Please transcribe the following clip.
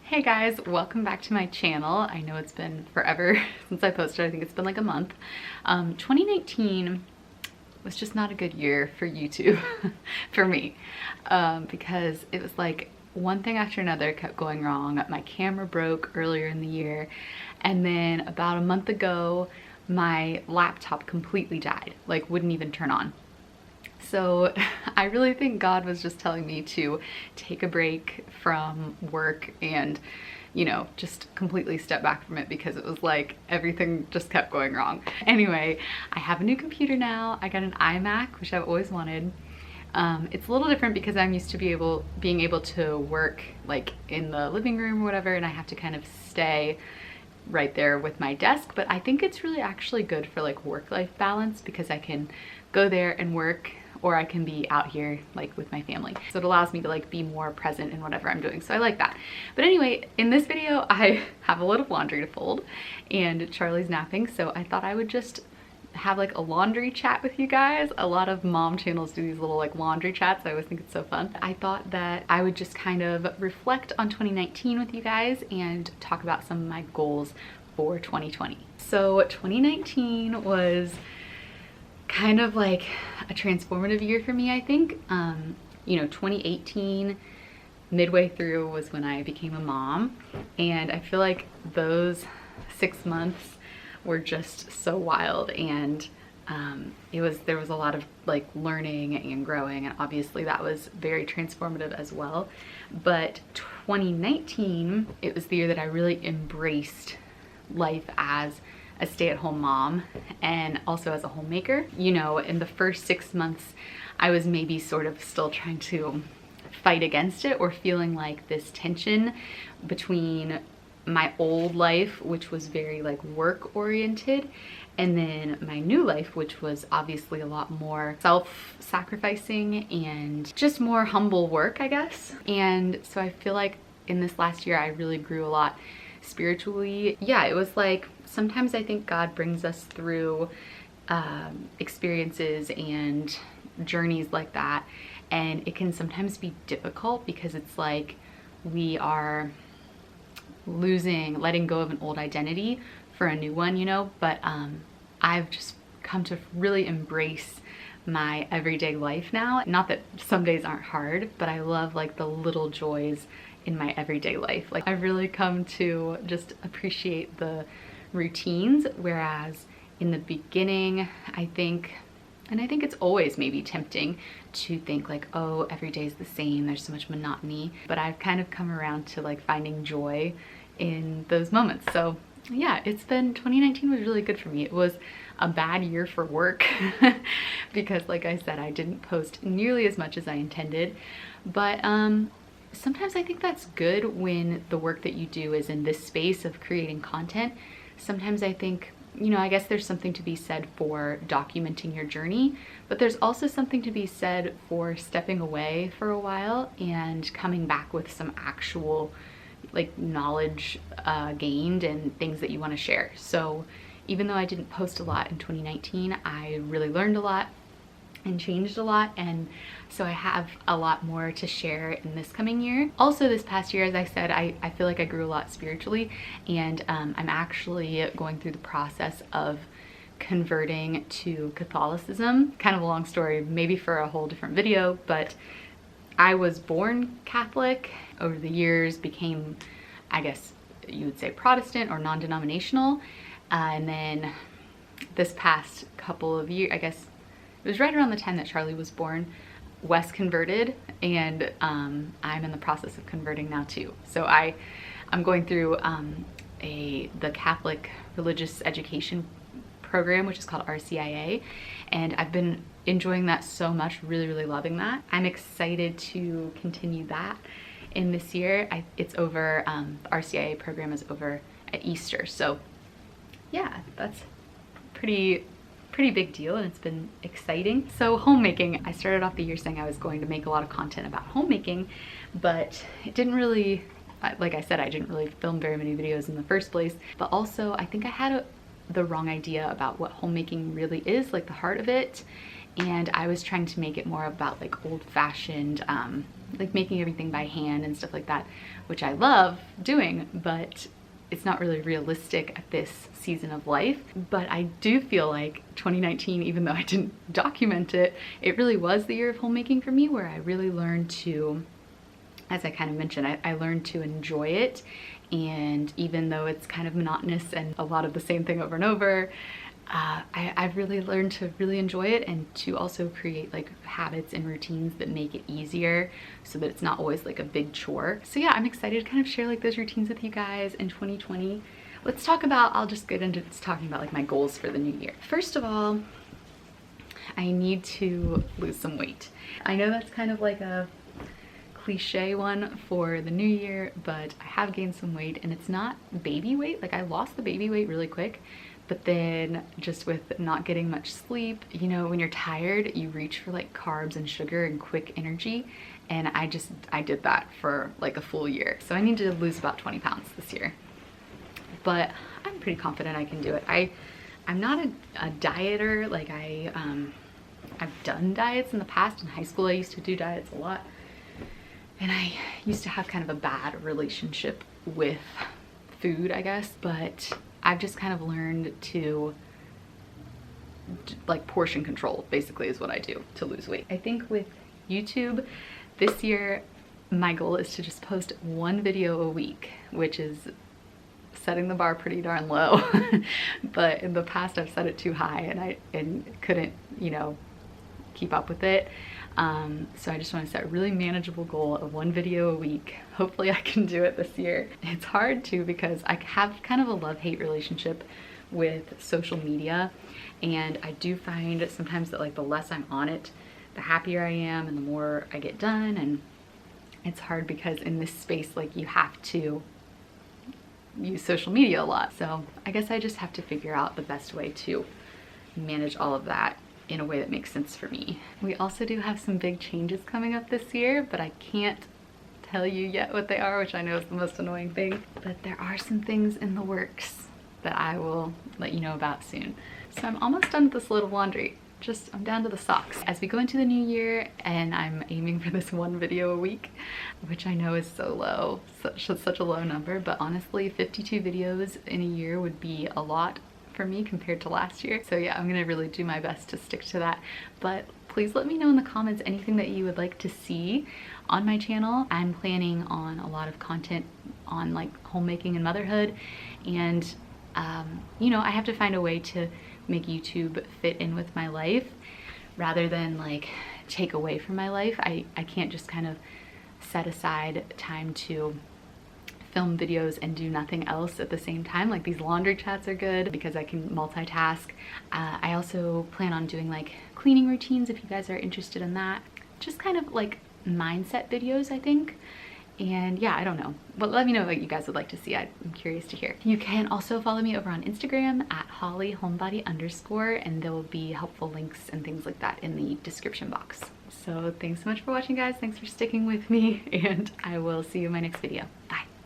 Hey guys, welcome back to my channel. I know it's been forever since I posted. I think it's been like a month. 2019 was just not a good year for YouTube for me because it was like one thing after another kept going wrong. My camera broke earlier in the year, and then about a month ago my laptop completely died, like wouldn't even turn on. So I really think God was just telling me to take a break from work and, you know, just completely step back from it because it was like everything just kept going wrong. Anyway, I have a new computer now. I got an iMac, which I've always wanted. It's a little different because I'm used to being able to work like in the living room or whatever, and I have to kind of stay right there with my desk, but I think it's really actually good for like work-life balance because I can go there and work, or I can be out here like with my family. So it allows me to like be more present in whatever I'm doing. So I like that. But anyway, in this video, I have a lot of laundry to fold and Charlie's napping. So I thought I would just have like a laundry chat with you guys. A lot of mom channels do these little like laundry chats. I always think it's so fun. I thought that I would just kind of reflect on 2019 with you guys and talk about some of my goals for 2020. So 2019 was kind of like a transformative year for me, I think. You know, 2018, midway through was when I became a mom, and I feel like those 6 months were just so wild, and there was a lot of like learning and growing, and obviously that was very transformative as well. But 2019, it was the year that I really embraced life as a stay-at-home mom and also as a homemaker. You know, in the first 6 months, I was maybe sort of still trying to fight against it, or feeling like this tension between my old life, which was very like work-oriented, and then my new life, which was obviously a lot more self-sacrificing and just more humble work, I guess. And so I feel like in this last year, I really grew a lot spiritually. Yeah, it was like sometimes I think God brings us through experiences and journeys like that, and it can sometimes be difficult because it's like we are letting go of an old identity for a new one, you know. But I've just come to really embrace my everyday life now. Not that some days aren't hard, but I love like the little joys in my everyday life. Like I've really come to just appreciate the routines, whereas in the beginning, I think it's always maybe tempting to think like, oh, every day is the same, there's so much monotony, but I've kind of come around to like finding joy in those moments. So yeah, 2019 was really good for me. It was a bad year for work because like I said, I didn't post nearly as much as I intended, but sometimes I think that's good when the work that you do is in this space of creating content. Sometimes I think, you know, I guess there's something to be said for documenting your journey, but there's also something to be said for stepping away for a while and coming back with some actual like knowledge gained and things that you want to share. So even though I didn't post a lot in 2019, I really learned a lot and changed a lot, and so I have a lot more to share in this coming year. Also this past year, as I said, I feel like I grew a lot spiritually, and I'm actually going through the process of converting to Catholicism. Kind of a long story, maybe for a whole different video, but I was born Catholic, over the years became, I guess you would say, Protestant or non-denominational, and then this past couple of years, I guess it was right around the time that Charlie was born, Wes converted, and I'm in the process of converting now too. So I'm going through the Catholic Religious Education program, which is called RCIA, and I've been enjoying that so much, really loving that. I'm excited to continue that in this year. It's over, the RCIA program is over at Easter, so yeah, that's pretty big deal, and it's been exciting. So homemaking, I started off the year saying I was going to make a lot of content about homemaking, but it didn't really, like I said, I didn't really film very many videos in the first place. But also I think I had the wrong idea about what homemaking really is, like the heart of it, and I was trying to make it more about like old-fashioned like making everything by hand and stuff like that, which I love doing, but it's not really realistic at this season of life. But I do feel like 2019, even though I didn't document it, it really was the year of homemaking for me, where I really learned to, as I kind of mentioned, I learned to enjoy it. And even though it's kind of monotonous and a lot of the same thing over and over, I've really learned to really enjoy it, and to also create like habits and routines that make it easier so that it's not always like a big chore. So yeah, I'm excited to kind of share like those routines with you guys in 2020. Let's talk about, I'll just get into talking about like my goals for the new year. First of all, I need to lose some weight. I know that's kind of like a cliche one for the new year, but I have gained some weight, and it's not baby weight. Like I lost the baby weight really quick, but then just with not getting much sleep, you know, when you're tired, you reach for like carbs and sugar and quick energy. And I did that for like a full year. So I need to lose about 20 pounds this year, but I'm pretty confident I can do it. I'm not a dieter. Like I've done diets in the past. In high school, I used to do diets a lot. And I used to have kind of a bad relationship with food, I guess, but I've just kind of learned to like portion control, basically, is what I do to lose weight. I think with YouTube this year, my goal is to just post one video a week, which is setting the bar pretty darn low. But in the past I've set it too high, and I couldn't, you know, keep up with it. So I just want to set a really manageable goal of one video a week. Hopefully I can do it this year. It's hard too, because I have kind of a love-hate relationship with social media, and I do find sometimes that like the less I'm on it, the happier I am and the more I get done. And it's hard because in this space, like, you have to use social media a lot. So I guess I just have to figure out the best way to manage all of that in a way that makes sense for me. We also do have some big changes coming up this year, but I can't tell you yet what they are, which I know is the most annoying thing. But there are some things in the works that I will let you know about soon. So I'm almost done with this load of laundry. I'm down to the socks. As we go into the new year, and I'm aiming for this one video a week, which I know is so low, such a low number, but honestly 52 videos in a year would be a lot for me compared to last year. So yeah, I'm gonna really do my best to stick to that. But please let me know in the comments anything that you would like to see on my channel. I'm planning on a lot of content on like homemaking and motherhood, and you know, I have to find a way to make YouTube fit in with my life rather than like take away from my life. I can't just kind of set aside time to film videos and do nothing else at the same time. Like, these laundry chats are good because I can multitask. I also plan on doing like cleaning routines if you guys are interested in that. Just kind of like mindset videos, I think. And yeah, I don't know, but let me know what you guys would like to see. I'm curious to hear. You can also follow me over on Instagram at hollyhomebody_, and there will be helpful links and things like that in the description box. So thanks so much for watching, guys. Thanks for sticking with me, and I will see you in my next video. Bye.